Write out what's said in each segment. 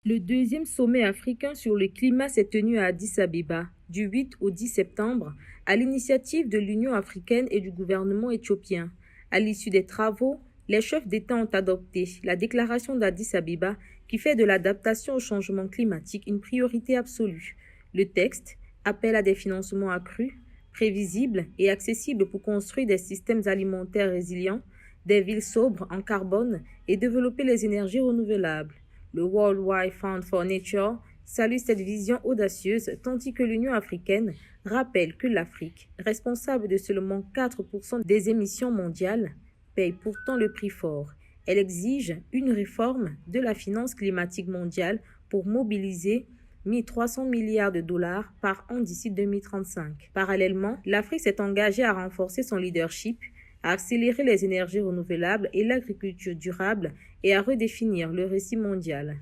Le deuxième sommet africain sur le climat s'est tenu à Addis Abeba du 8 au 10 septembre à l'initiative de l'Union africaine et du gouvernement éthiopien. À l'issue des travaux, les chefs d'État ont adopté la déclaration d'Addis Abeba qui fait de l'adaptation au changement climatique une priorité absolue. Le texte appelle à des financements accrus, prévisibles et accessibles pour construire des systèmes alimentaires résilients, des villes sobres en carbone et développer les énergies renouvelables. Le World Wide Fund for Nature salue cette vision audacieuse tandis que l'Union africaine rappelle que l'Afrique, responsable de seulement 4% des émissions mondiales, paye pourtant le prix fort. Elle exige une réforme de la finance climatique mondiale pour mobiliser 1 300 milliards de dollars par an d'ici 2035. Parallèlement, l'Afrique s'est engagée à renforcer son leadership, à accélérer les énergies renouvelables et l'agriculture durable et à redéfinir le récit mondial.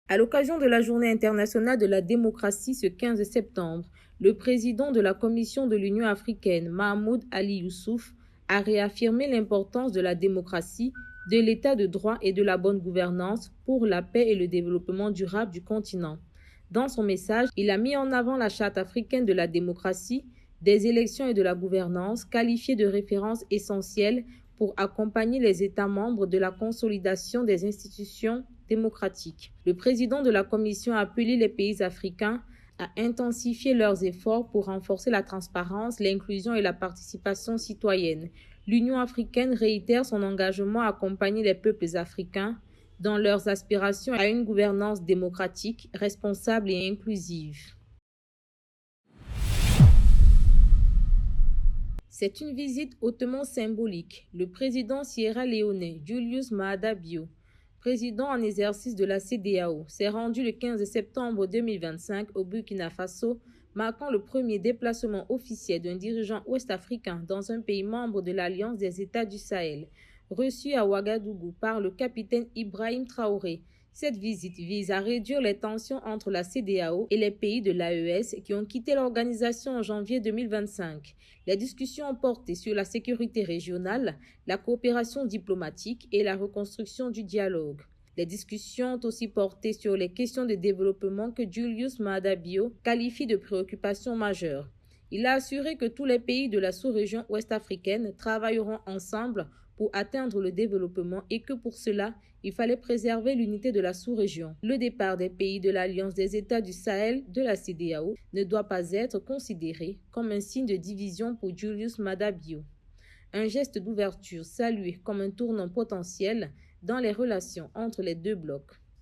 À l'occasion de la Journée internationale de la démocratie ce 15 septembre, le président de la Commission de l'Union africaine, Mahmoud Ali Youssouf, a réaffirmé l'importance de la démocratie, de l'état de droit et de la bonne gouvernance pour la paix et le développement durable du continent. Dans son message, il a mis en avant la Charte africaine de la démocratie, des élections et de la gouvernance, qualifiée de référence essentielle pour accompagner les États membres de la consolidation des institutions démocratiques. Le président de la Commission a appelé les pays africains à intensifier leurs efforts pour renforcer la transparence, l'inclusion et la participation citoyenne. L'Union africaine réitère son engagement à accompagner les peuples africains dans leurs aspirations à une gouvernance démocratique, responsable et inclusive. C'est une visite hautement symbolique. Le président sierra-léonais Julius Maada Bio, président en exercice de la CEDEAO, s'est rendu le 15 septembre 2025 au Burkina Faso, marquant le premier déplacement officiel d'un dirigeant ouest-africain dans un pays membre de l'Alliance des États du Sahel. Reçu à Ouagadougou par le capitaine Ibrahim Traoré, cette visite vise à réduire les tensions entre la CEDEAO et les pays de l'AES qui ont quitté l'organisation en janvier 2025. Les discussions ont porté sur la sécurité régionale, la coopération diplomatique et la reconstruction du dialogue. Les discussions ont aussi porté sur les questions de développement que Julius Maada Bio qualifie de préoccupations majeures. Il a assuré que tous les pays de la sous-région ouest-africaine travailleront ensemble pour atteindre le développement et que pour cela, il fallait préserver l'unité de la sous-région. Le départ des pays de l'Alliance des États du Sahel de la CEDEAO ne doit pas être considéré comme un signe de division pour Julius Maada Bio. Un geste d'ouverture salué comme un tournant potentiel dans les relations entre les deux blocs.